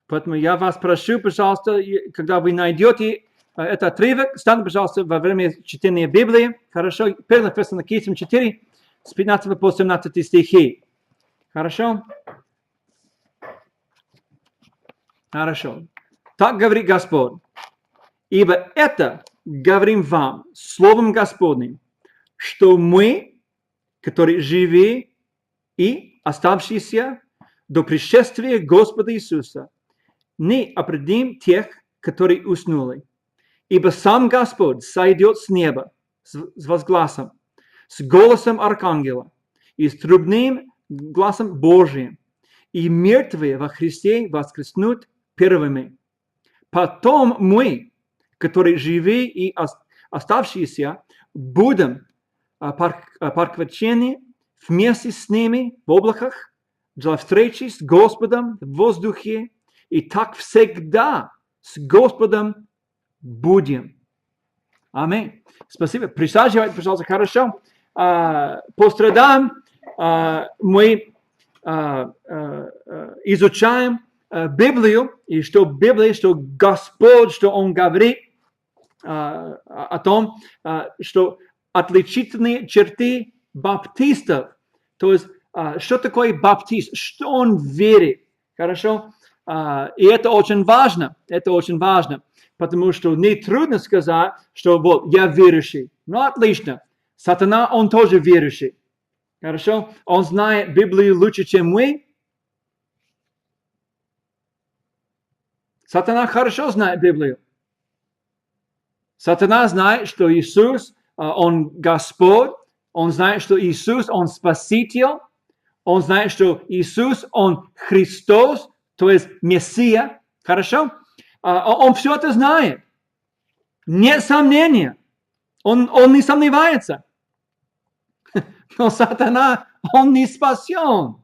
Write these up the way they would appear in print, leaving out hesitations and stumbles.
Поэтому я вас прошу, пожалуйста, когда вы найдете этот отрывок, станьте, пожалуйста, во время чтения Библии. Хорошо? 1 Фессалоникийцам 4, с 15 по 17 стихи. Хорошо? Хорошо. Так говорит Господь. Ибо это говорим вам, Словом Господним, что мы, которые живы и оставшиеся до пришествия Господа Иисуса, не определим тех, которые уснули. Ибо сам Господь сойдет с неба с возгласом, с голосом архангела и с трубным гласом Божиим, и мертвые во Христе воскреснут первыми. Потом мы, которые живы и оставшиеся, будем подхвачены вместе с ними в облаках для встречи с Господом в воздухе, и так всегда с Господом будем. Аминь. Спасибо. Присаживайтесь, пожалуйста, хорошо. По средам мы изучаем Библию, и что Библия, что Господь, что Он говорит о том, что отличительные черты баптистов, то есть, что такое баптист, что он верит, хорошо? И это очень важно, потому что нетрудно сказать, что вот я верующий. Ну, отлично. Сатана, он тоже верующий. Хорошо? Он знает Библию лучше, чем мы. Сатана хорошо знает Библию. Сатана знает, что Иисус, Он Господь. Он знает, что Иисус, Он Спаситель. Он знает, что Иисус, Он Христос, то есть Мессия. Хорошо? Он все это знает. Нет сомнения. Он не сомневается. Но Сатана, он не спасен.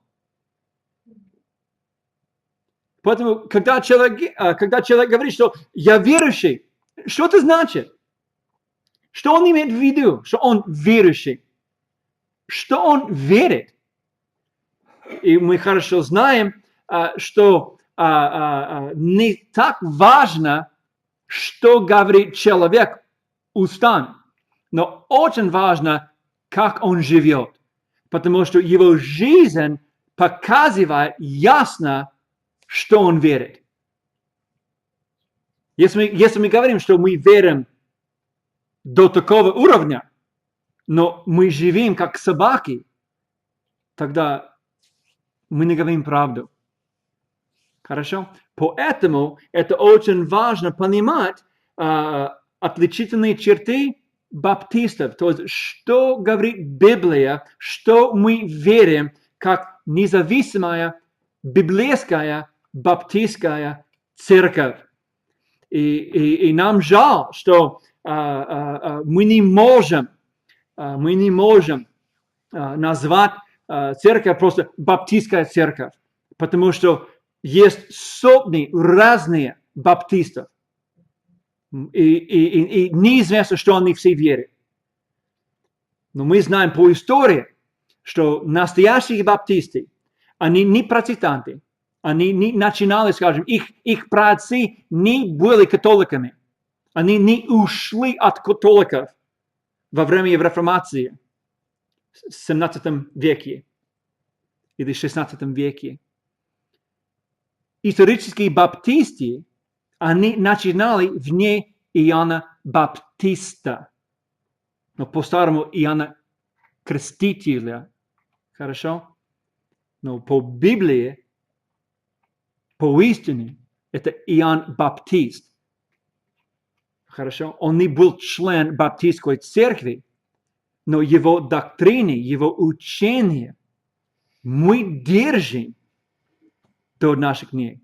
Поэтому, когда человек говорит, что я верующий, что это значит? Что он имеет в виду? Что он верующий? Что он верит? И мы хорошо знаем, что не так важно, что говорит человек устами, но очень важно, как он живет. Потому что его жизнь показывает ясно, что он верит. Если мы говорим, что мы верим до такого уровня, но мы живем как собаки, тогда мы не говорим правду. Хорошо? Поэтому это очень важно понимать отличительные черты баптистов. То есть, что говорит Библия, что мы верим как независимая библейская баптистская церковь. И нам жаль, что мы не можем назвать церковь просто баптистская церковь, потому что есть сотни разных баптистов, и неизвестно, что они все верят. Но мы знаем по истории, что настоящие баптисты, они не протестанты, они не начинали, скажем, их праотцы не были католиками, они не ушли от католиков во время реформации в 17 веке или 16 веке. Исторические баптисты, они начинали вне Иоанна Баптиста, но по-старому Иоанна Крестителя. Хорошо? Но по Библии, по истине, это Иоанн Баптист. Хорошо? Он не был член баптистской церкви, но его доктрины, его учения мы держим до наших дней.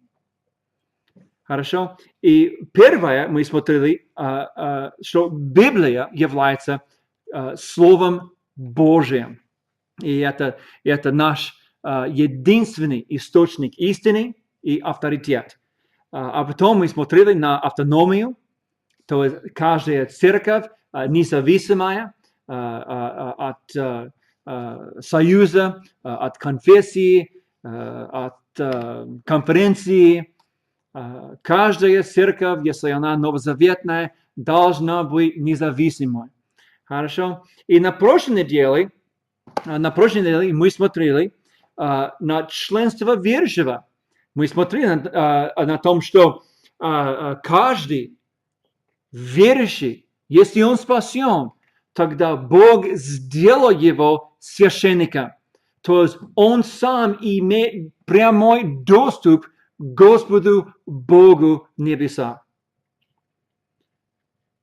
Хорошо? И первое, мы смотрели, что Библия является Словом Божьим. И это наш единственный источник истины и авторитет. А потом мы смотрели на автономию, то есть каждая церковь независимая от союза, от конфессии, от конференции, Каждая церковь, если она новозаветная, должна быть независимой. Хорошо? И на прошлой неделе мы смотрели на членство верующего. Мы смотрели на том, что каждый верующий, если он спасен, тогда Бог сделал его священником. То есть он сам имеет прямой доступ к Господу Богу небеса.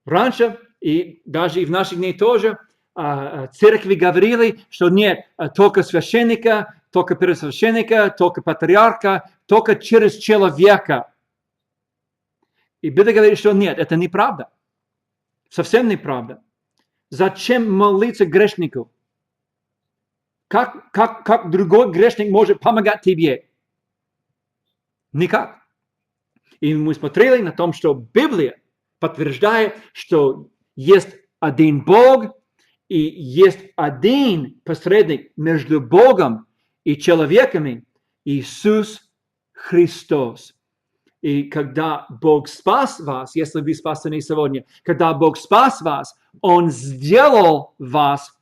Раньше, и даже и в наши дни тоже, церкви говорили, что нет, только священника, только первосвященника, только патриарха, только через человека. И Библия говорит, что нет, это неправда. Совсем неправда. Зачем молиться грешнику? Как другой грешник может помогать тебе? Никак. И мы смотрели на том, что Библия подтверждает, что есть один Бог и есть один посредник между Богом и человеками, Иисус Христос. И когда Бог спас вас, если вы спасены сегодня, когда Бог спас вас, Он сделал вас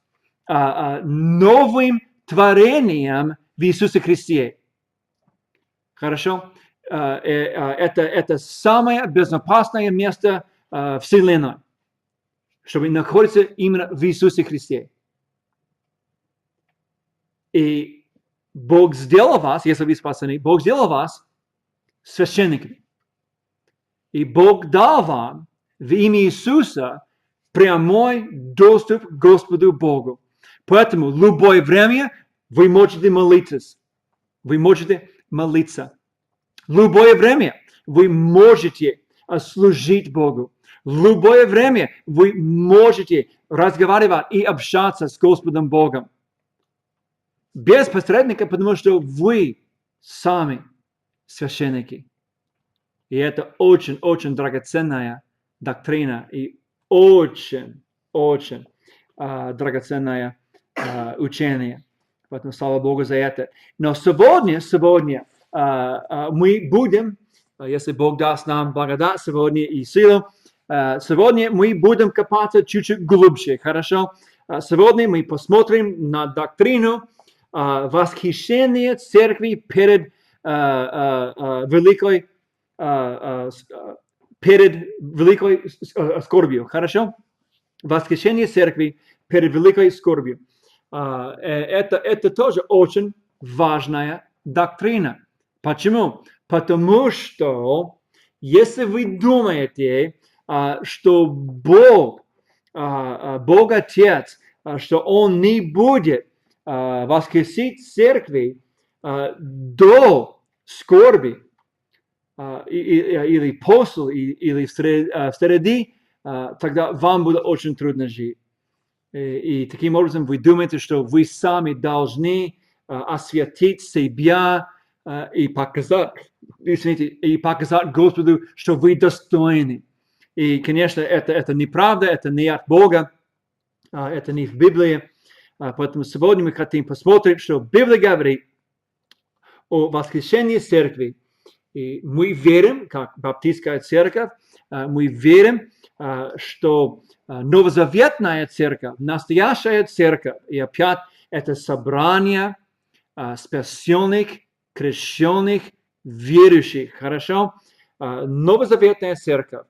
новым творением в Иисусе Христе. Хорошо? Это самое безопасное место Вселенной, чтобы находиться именно в Иисусе Христе. И Бог сделал вас, если вы спасены, Бог сделал вас священниками. И Бог дал вам в имя Иисуса прямой доступ к Господу Богу. Поэтому в любое время вы можете молиться. Вы можете молиться. В любое время вы можете служить Богу. В любое время вы можете разговаривать и общаться с Господом Богом. Без посредника, потому что вы сами священники. И это очень-очень драгоценная доктрина и очень драгоценное учение. Поэтому слава Богу за это. Но сегодня мы будем, если Бог даст нам благодать сегодня и силу, сегодня мы будем копаться чуть-чуть глубже, хорошо? Сегодня мы посмотрим на доктрину восхищения церкви перед великой скорбью, хорошо? Восхищение церкви перед великой скорбью. Это тоже очень важная доктрина. Почему? Потому что если вы думаете, что Бог Отец, что Он не будет воскресить церкви до скорби, или после, или впереди, тогда вам будет очень трудно жить. И таким образом вы думаете, что вы сами должны осветить себя и показать Господу, что вы достойны. И, конечно, это неправда, это не от Бога, это не в Библии. Поэтому сегодня мы хотим посмотреть, что Библия говорит о воскресении церкви. И мы верим, как баптистская церковь, мы верим, что новозаветная церковь, настоящая церковь, и опять это собрание спасенных, крещенных, верующих. Хорошо? Новозаветная церковь.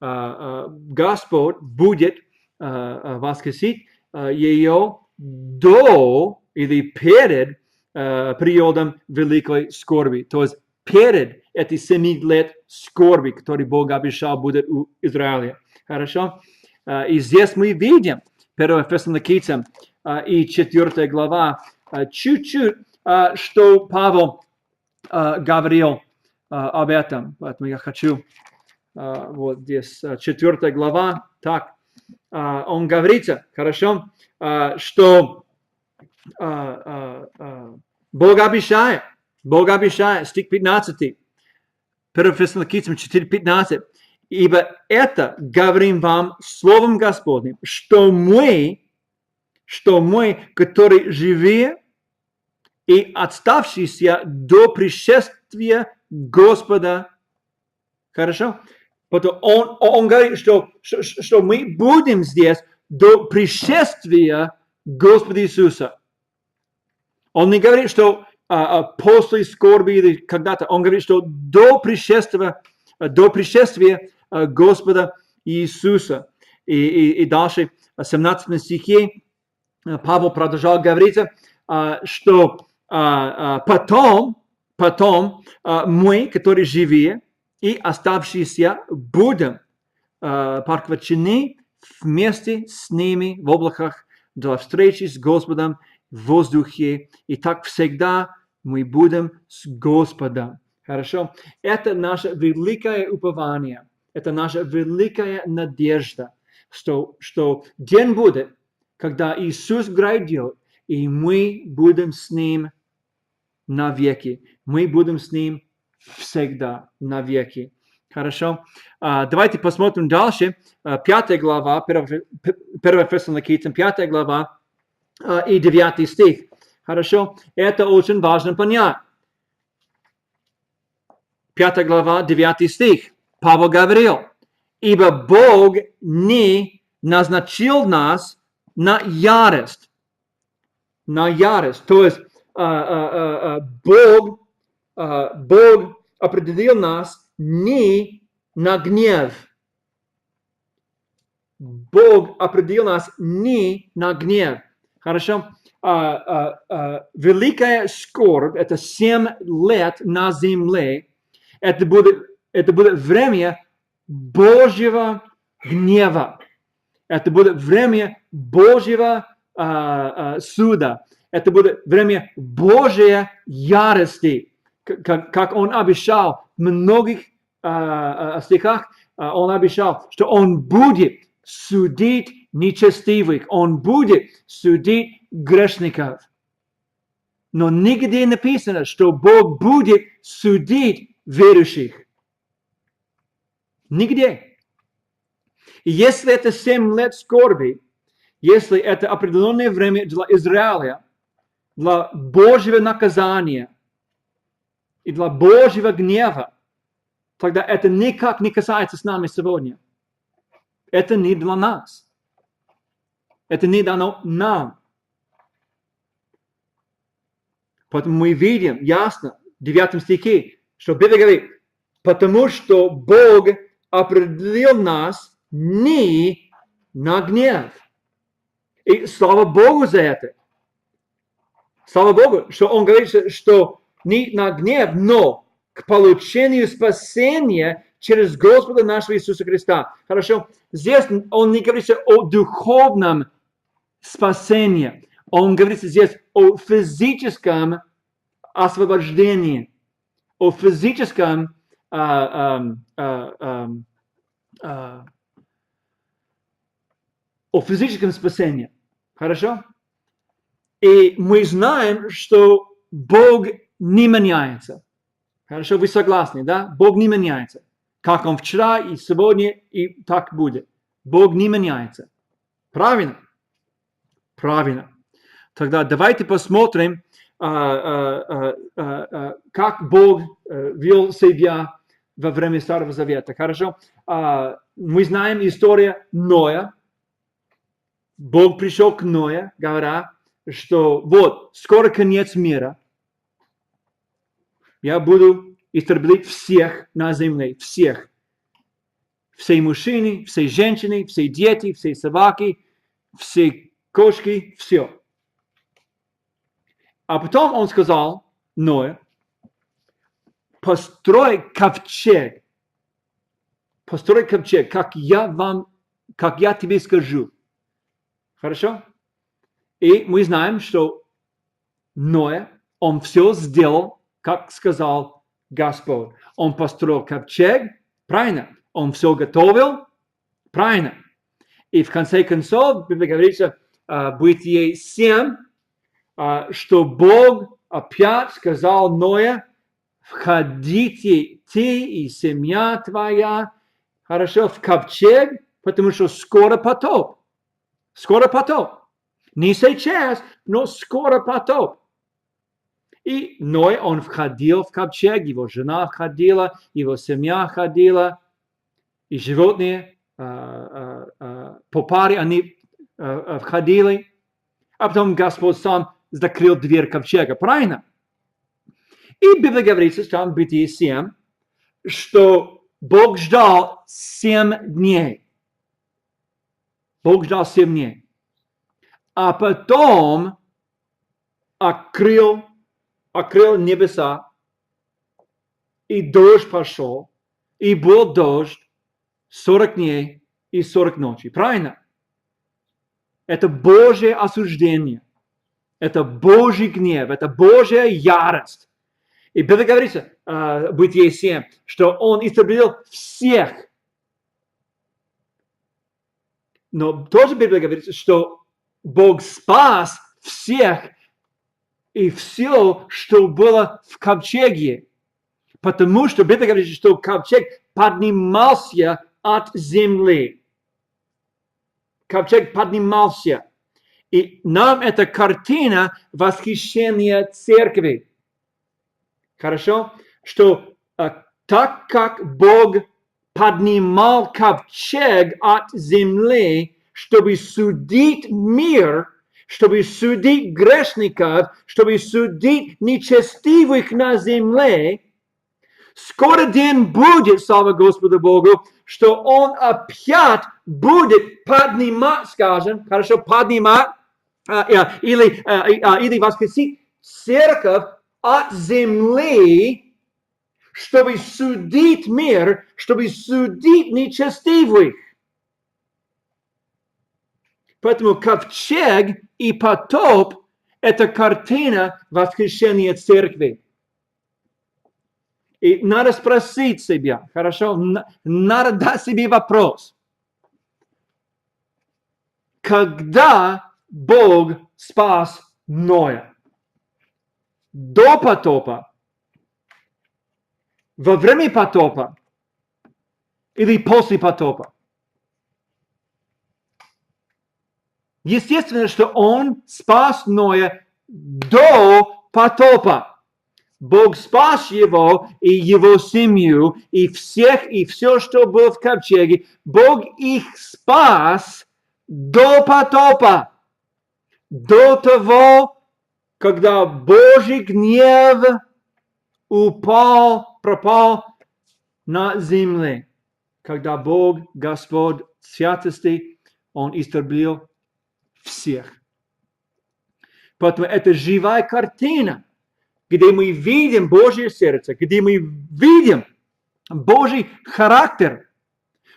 Господь будет воскресить ее до или перед периодом великой скорби. То есть перед эти 7 лет скорби, которые Бог обещал будет у Израиля. Хорошо? И здесь мы видим, 1 Фессалоникийцам и 4 глава, чуть-чуть, что Павел говорил об этом. Поэтому я хочу, вот здесь 4 глава, так, он говорится, хорошо, что Бог обещает, стих 15, 1 Фессалоникийцам 4:15, ибо это говорим вам Словом Господним, что мы, которые живые и оставшиеся до пришествия Господа Хорошо? Потом он говорит, что мы будем здесь до пришествия Господа Иисуса. Он не говорит, что после скорби или когда-то. Он говорит, что до пришествия Господа Иисуса. И дальше в 17 стихе Павел продолжал говорить, что потом мы, которые живые и оставшиеся, будем порабощены вместе с ними в облаках для встречи с Господом в воздухе. И так всегда мы будем с Господом. Хорошо? Это наше великое упование. Это наша великая надежда, что день будет, когда Иисус грядет, и мы будем с Ним навеки. Мы будем с Ним всегда навеки. Хорошо? Давайте посмотрим дальше. 5 глава, 1 Фессалоникийцам, 5 глава и 9 стих. Хорошо? Это очень важно понять. 5 глава, 9 стих. Павел говорил: «Ибо Бог не назначил нас на ярость». На ярость. То есть Бог определил нас не на гнев. Бог определил нас не на гнев. Хорошо? Великая скорбь, это 7 лет на земле, это будет время Божьего гнева. Это будет время Божьего суда. Это будет время Божьей ярости. Как он обещал в многих стихах, он обещал, что он будет судить нечестивых, он будет судить грешников. Но нигде написано, что Бог будет судить верующих. Нигде. И если это 7 лет скорби, если это определенное время для Израиля, для Божьего наказания и для Божьего гнева, тогда это никак не касается с нами сегодня. Это не для нас. Это не дано нам. Поэтому мы видим ясно в 9 стихе, что Библия говорит: потому что Бог определил нас не на гнев. И слава Богу за это. Слава Богу, что Он говорит, что не на гнев, но к получению спасения через Господа нашего Иисуса Христа. Хорошо? Здесь Он не говорит о духовном спасении. Он говорит здесь о физическом освобождении, о физическом спасении. Хорошо? И мы знаем, что Бог не меняется. Хорошо, вы согласны, да? Бог не меняется. Как Он вчера и сегодня, и так будет. Бог не меняется. Правильно? Правильно. Тогда давайте посмотрим, как Бог вел себя во время Старого Завета. Хорошо? Мы знаем историю Ноя. Бог пришел к Ноя, говоря, что вот, скоро конец мира. Я буду истреблять всех на земле, всех. Все мужчины, все женщины, все дети, все собаки, все кошки, все. А потом он сказал Ноя: построй ковчег. Построй ковчег, как я тебе скажу. Хорошо? И мы знаем, что Ноя, он все сделал, как сказал Господь. Он построил ковчег, правильно? Он все готовил, правильно? И в конце концов, Библия говорится, Бытие 7, что Бог опять сказал Ноя: входите ты и семья твоя, хорошо, в ковчег, потому что скоро потоп. Скоро потоп. Не сейчас, но скоро потоп. И Ной, он входил в ковчег, его жена входила, его семья входила, и животные по паре они входили, а потом Господь сам закрыл дверь ковчега, правильно? И Библия говорится, там в Бытие 7, что Бог ждал 7 дней. Бог ждал 7 дней. А потом открыл небеса, и дождь пошел, и был дождь 40 дней и 40 ночей. Правильно? Это Божье осуждение. Это Божий гнев. Это Божья ярость. И Библия говорится, Бытие 7, что Он истребил всех. Но тоже Библия говорит, что Бог спас всех и все, что было в ковчеге. Потому что Библия говорит, что ковчег поднимался от земли. Ковчег поднимался. И нам эта картина восхищения церкви. Хорошо? Что так как Бог поднимал ковчег от земли, чтобы судить мир, чтобы судить грешников, чтобы судить нечестивых на земле, скоро день будет, слава Господу Богу, что Он опять будет поднимать, скажем, хорошо, поднимать, или воскресить церковь от земли, чтобы судить мир, чтобы судить нечестивых. Поэтому ковчег и потоп – это картина воскрешения церкви. И надо спросить себя, хорошо, надо дать себе вопрос. Когда Бог спас Ноя? До потопа? Во время потопа? Или после потопа? Естественно, что Он спас Ноя до потопа. Бог спас его и его семью, и всех, и все, что было в ковчеге. Бог их спас до потопа. До того, когда Божий гнев пропал на земле. Когда Бог, Господь святости, Он истребил всех. Поэтому это живая картина, где мы видим Божье сердце, где мы видим Божий характер.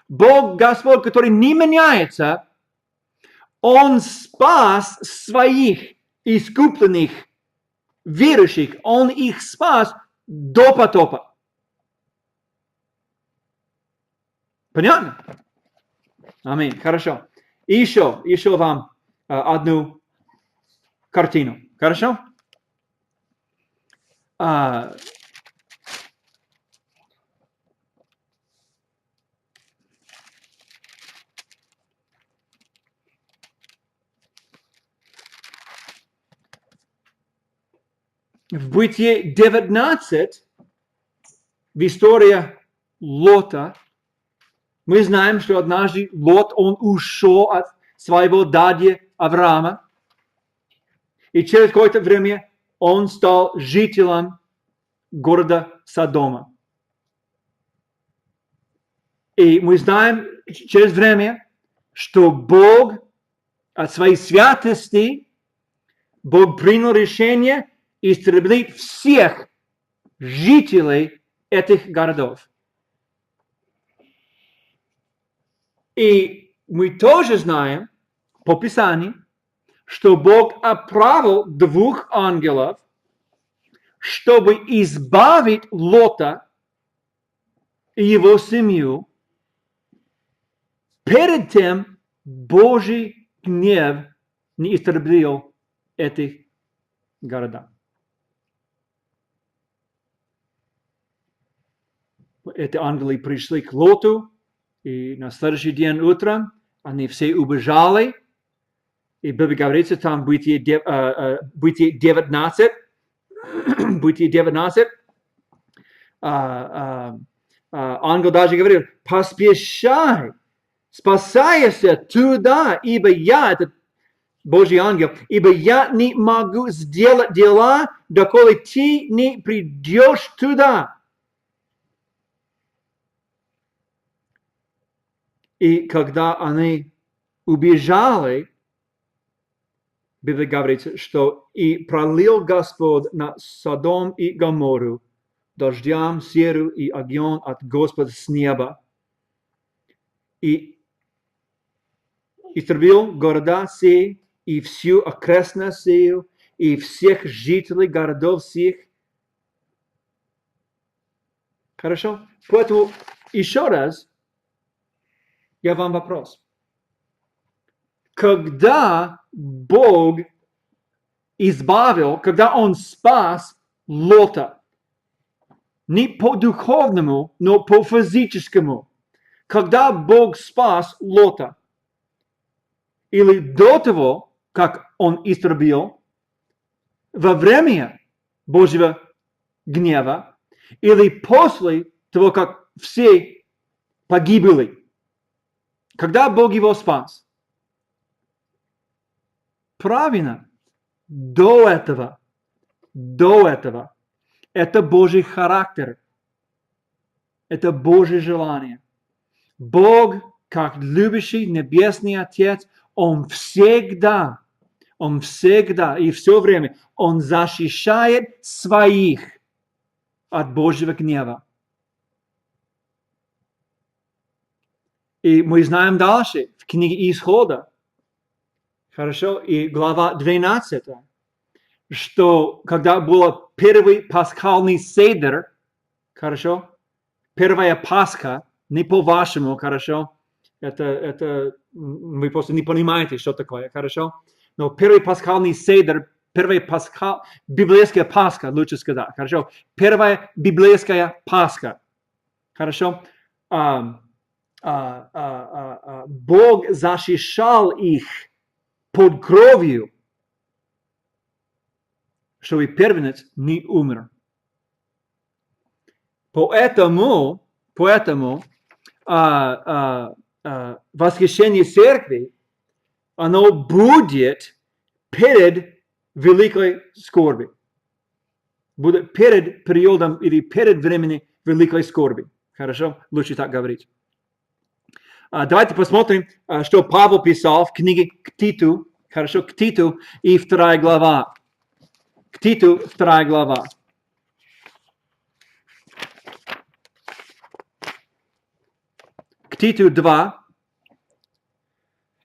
Бог, Господь, который не меняется, Он спас своих искупленных верующих. Он их спас до потопа. Понятно? Аминь. Хорошо. И еще вам одну картину. Хорошо? В Бытие 19, в истории Лота, мы знаем, что однажды Лот, он ушел от своего дяди Авраама, и через какое-то время он стал жителем города Содома. И мы знаем через время, что Бог от своей святости, Бог принял решение истребить всех жителей этих городов. И мы тоже знаем по Писанию, что Бог отправил 2 ангелов, чтобы избавить Лота и его семью. Перед тем Божий гнев не истребил этих городов. Эти ангелы пришли к Лоту, и на следующий день утром они все убежали. И Библия говорится там в Бытие 19, Бытие 19, ангел даже говорил, поспешай, спасайся туда, ибо я, это Божий ангел, ибо я не могу сделать дела, доколе ты не придешь туда. И когда они убежали, Библия говорит, что и пролил Господь на Содом и Гоморру дождем, серу и огонь от Господа с неба. И истребил города сии, и всю окрестность сию, и всех жителей городов сих. Хорошо? Поэтому еще раз я вам вопрос. Когда Бог избавил, когда Он спас Лота, не по духовному, но по физическому, когда Бог спас Лота, или до того, как Он истребил, во время Божьего гнева, или после того, как все погибли, когда Бог его спас. Правильно, до этого, это Божий характер, это Божье желание. Бог, как любящий Небесный Отец, Он всегда и все время, Он защищает своих от Божьего гнева. И мы знаем дальше, в книге Исхода, хорошо, и глава 12, что когда был первый пасхальный седер, хорошо, первая Пасха, не по-вашему, хорошо, это вы просто не понимаете, что такое, хорошо, но первый пасхальный седер, библейская Пасха, лучше сказать, хорошо, первая библейская Пасха, хорошо, Бог защищал их под кровью, чтобы первенец не умер. Поэтому восхищение церкви, оно будет перед великой скорбью. Будет перед периодом или перед временем великой скорби. Хорошо? Лучше так говорить. Давайте посмотрим, что Павел писал в книге к Титу. Хорошо, к Титу и 2 глава. К Титу 2 глава. К Титу 2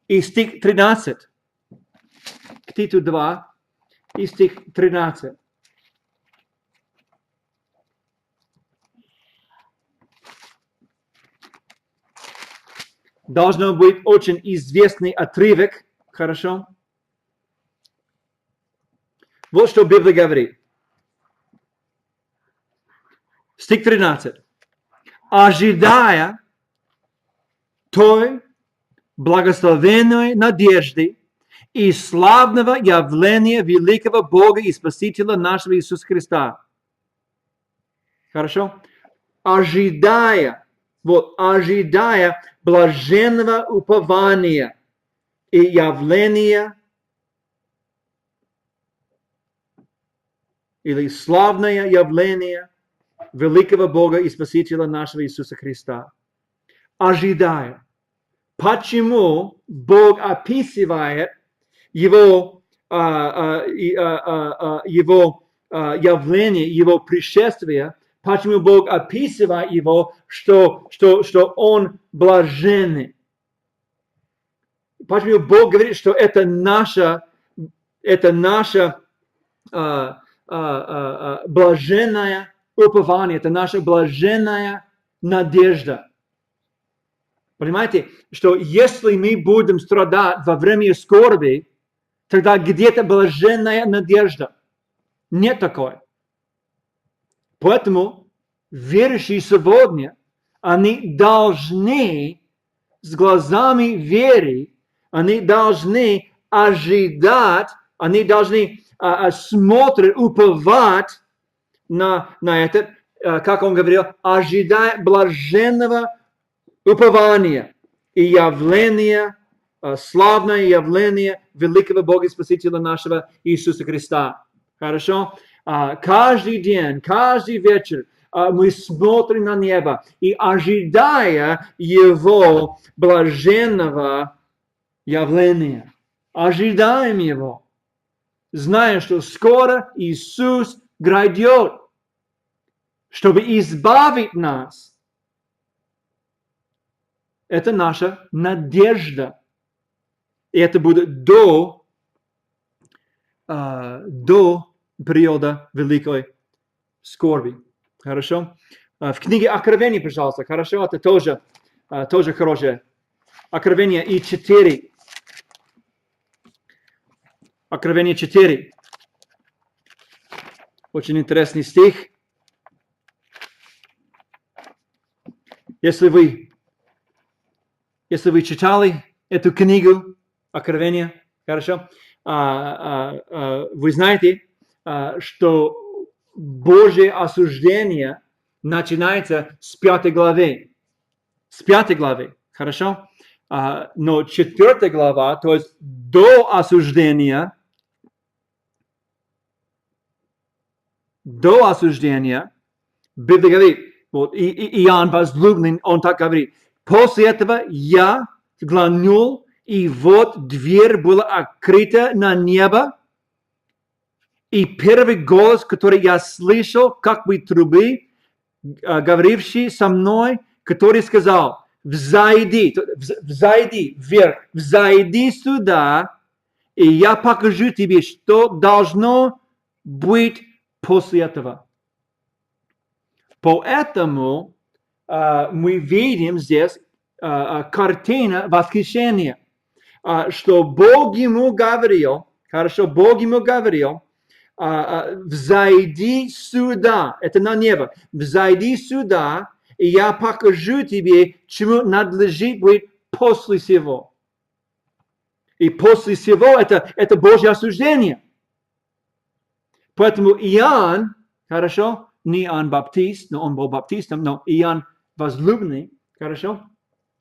и стих 13. К Титу 2 и стих 13. Должно быть очень известный отрывок, хорошо? Вот что Библия говорит. Стих 13. Ожидая той благословенной надежды и славного явления великого Бога и Спасителя нашего Иисуса Христа. Хорошо? Ожидая блаженного упования и явления или славное явление великого Бога и Спасителя нашего Иисуса Христа. Ожидая. Почему Бог описывает его явление, его пришествие? Почему Бог описывает его, что он блаженный? Почему Бог говорит, что это наше блаженное упование, это наша блаженная надежда. Понимаете, что если мы будем страдать во время скорби, тогда где-то блаженная надежда. Нет такой. Поэтому верующие сегодня, они должны с глазами веры, они должны ожидать, они должны смотреть, уповать на это, как он говорил, ожидая блаженного упования и явления, славное явление великого Бога и Спасителя нашего Иисуса Христа. Хорошо? Каждый день, каждый вечер мы смотрим на небо и ожидая Его блаженного явления. Ожидаем Его, зная, что скоро Иисус грядет, чтобы избавить нас. Это наша надежда. И это будет до периода великой скорби. Хорошо? В книге Откровения, пожалуйста. Хорошо? Это тоже хорошее. Откровение и 4. Откровение 4. Очень интересный стих. Если вы читали эту книгу Откровения, хорошо, вы знаете, что Божье осуждение начинается с 5 главы. С 5 главы, хорошо? Но 4 глава, то есть до осуждения, Библия говорит, вот, Иоанн возлюбленный, он так говорит, после этого я взглянул, и вот дверь была открыта на небо, и первый голос, который я слышал, как бы трубы, говоривший со мной, который сказал, взойди вверх, взойди сюда, и я покажу тебе, что должно быть после этого. Поэтому мы видим здесь картина восхищения, что Бог ему говорил, взойди сюда, это на небо, взойди сюда, и я покажу тебе, чему надлежит быть после всего. И после всего это Божье осуждение. Поэтому Иоанн, хорошо, не Иоанн Баптист, но он был баптистом, но Иоанн возлюбленный, хорошо,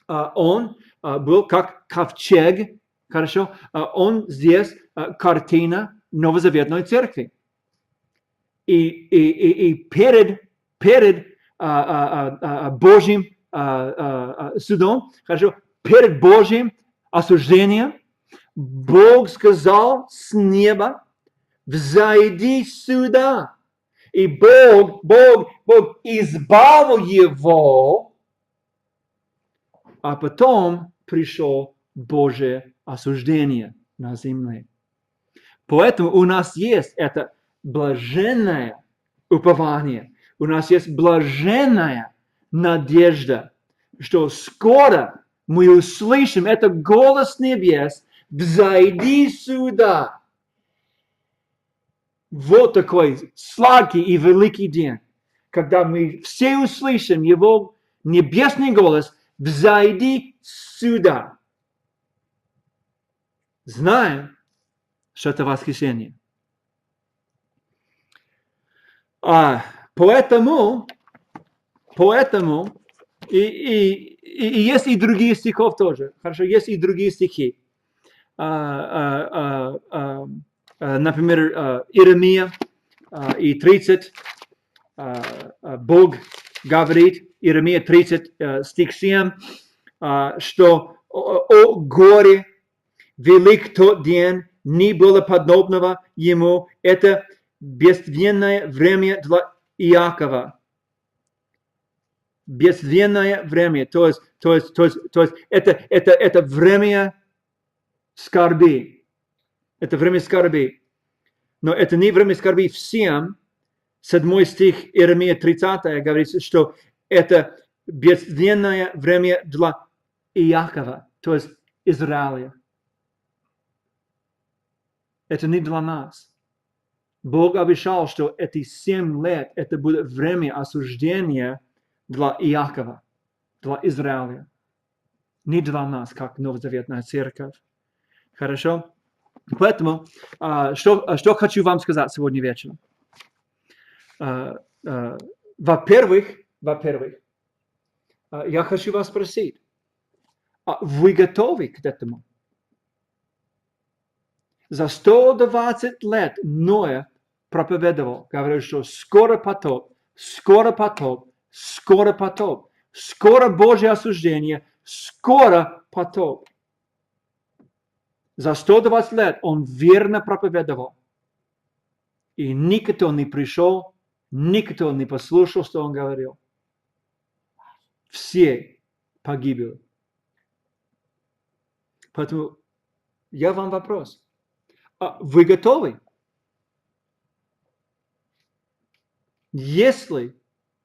он был как ковчег, хорошо, он здесь картина Новозаветной церкви. И перед Божьим судом, хорошо, перед Божьим осуждением, Бог сказал с неба, взойди сюда. И Бог избавил его, а потом пришло Божье осуждение на земле. Поэтому у нас есть это блаженное упование, у нас есть блаженная надежда, что скоро мы услышим этот голос небес, взойди сюда. Вот такой сладкий и великий день, когда мы все услышим его небесный голос, взойди сюда. Знаем, что это восхищение. Поэтому и есть и другие стихов тоже. Хорошо, есть и другие стихи. Например, Иеремия и 30. Бог говорит, Иеремия 30, стих 7, что «О горе, велик тот день, не было подобного ему, это бедственное время для Иакова». Бедственное время, то есть это время скорби. Это время скорби. Но это не время скорби всем. 7 стих Иеремия 30 говорит, что это бедственное время для Иакова, то есть Израиля. Это не для нас. Бог обещал, что эти 7 лет это будет время осуждения для Иакова, для Израиля. Не для нас, как Новозаветная церковь. Хорошо? Поэтому, что хочу вам сказать сегодня вечером. во-первых, я хочу вас спросить, вы готовы к этому? За 120 лет Ноя проповедовал, говорил, что скоро потоп, скоро потоп, скоро потоп, скоро Божье осуждение, скоро потоп. За 120 лет он верно проповедовал. И никто не пришел, никто не послушал, что он говорил. Все погибли. Поэтому я вам вопрос. Вы готовы? Если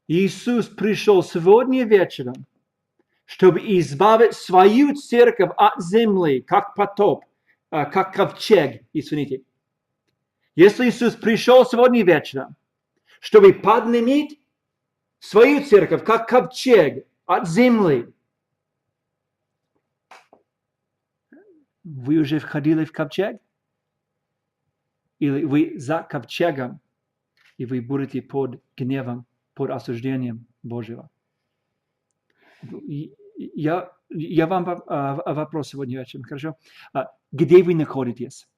Иисус пришел сегодня вечером, чтобы избавить свою церковь от земли, как потоп, как ковчег, извините. Если Иисус пришел сегодня вечером, чтобы поднимать свою церковь, как ковчег от земли, вы уже входили в ковчег? Или вы за ковчегом, и вы будете под гневом, под осуждением Божьего? Я вам вопрос сегодня вечером, хорошо? Где вы находитесь?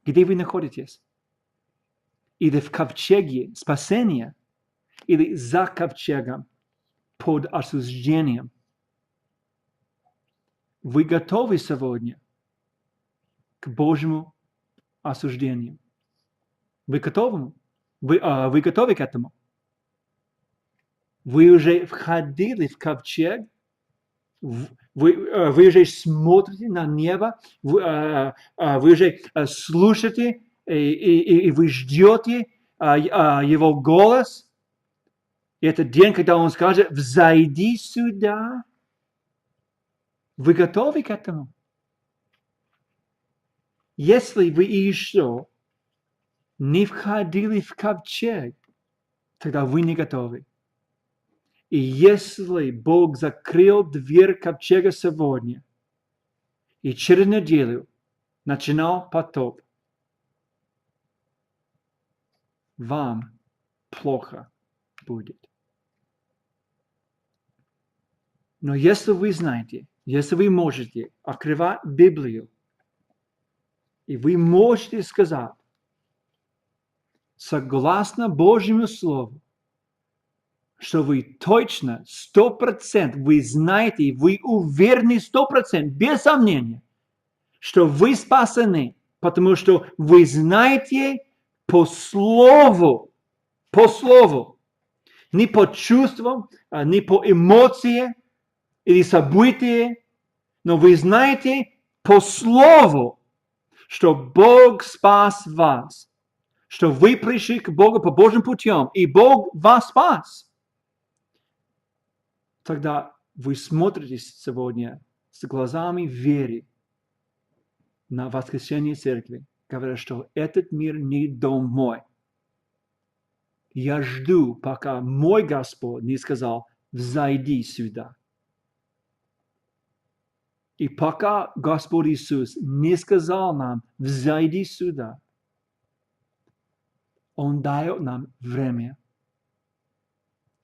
Где вы находитесь? Или в ковчеге спасения, или за ковчегом под осуждением? Вы готовы сегодня к Божьему осуждению? Вы готовы? Вы готовы к этому? Вы уже входили в ковчег? Вы уже смотрите на небо? Вы уже слушаете и вы ждете его голос? И это день, когда он скажет: «Взойди сюда». Вы готовы к этому? Если вы еще не входили в ковчег, тогда вы не готовы. И если Бог закрыл дверь ковчега сегодня, и через неделю начинал потоп, вам плохо будет. Но если вы знаете, если вы можете открывать Библию, и вы можете сказать, согласно Божьему Слову, что вы точно, 100%, вы знаете, вы уверены 100%, без сомнения, что вы спасены, потому что вы знаете по слову, не по чувствам, не по эмоциям или событиям, но вы знаете по слову, что Бог спас вас, что вы пришли к Богу по Божьим путям, и Бог вас спас. Тогда вы смотрите сегодня с глазами веры на воскресение церкви, говоря, что этот мир не дом мой. Я жду, пока мой Господь не сказал: «Взойди сюда». И пока Господь Иисус не сказал нам: «Взойди сюда», Он дает нам время.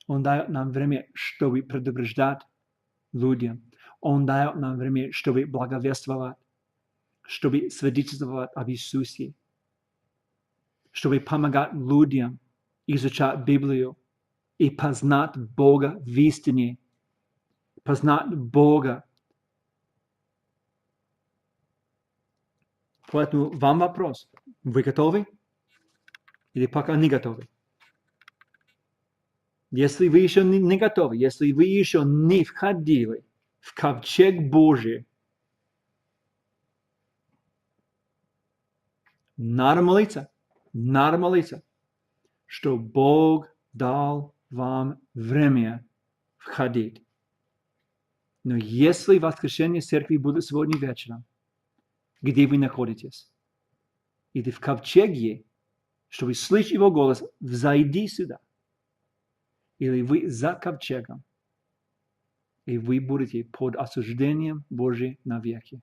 Он дает нам время, чтобы предупреждать людям. Он дает нам время, чтобы благовествовать, чтобы свидетельствовать об Иисусе, чтобы помогать людям изучать Библию и познать Бога в истине, познать Бога. Поэтому вам вопрос: вы готовы или пока не готовы? Если вы еще не готовы, если вы еще не входили в ковчег Божий, надо молиться, что Бог дал вам время входить. Но если воскресение церкви будет сегодня вечером, где вы находитесь, или в ковчеге, чтобы слышать его голос: «Взойди сюда», или вы за ковчегом, и вы будете под осуждением Божьим навеки.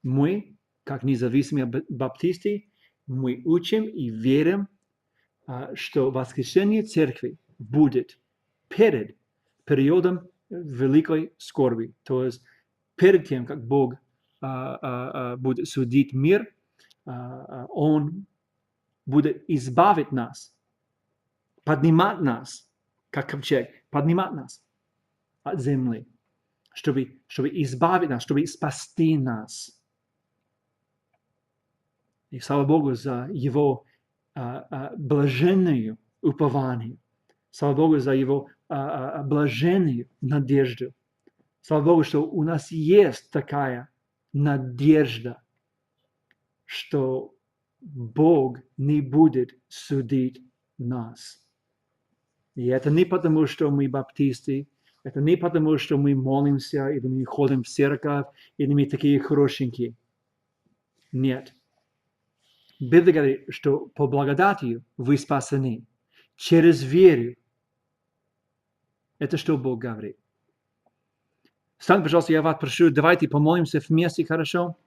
Мы, как независимые баптисты, мы учим и верим что воскрешение церкви будет перед периодом великой скорби. То есть перед тем, как Бог будет судить мир, Он будет избавить нас, поднимать нас, как ковчег, поднимать нас от земли, чтобы избавить нас, чтобы спасти нас. И слава Богу за Его блаженную упование. Слава Богу за Его блаженную надежду. Слава Богу, что у нас есть такая надежда, что Бог не будет судить нас. И это не потому, что мы баптисты, это не потому, что мы молимся, или мы ходим в церковь, или мы такие хорошенькие. Нет. Библия говорит, что по благодати вы спасены. Через веру. Это что Бог говорит. Встань, пожалуйста, я вас прошу, давайте помолимся вместе, хорошо?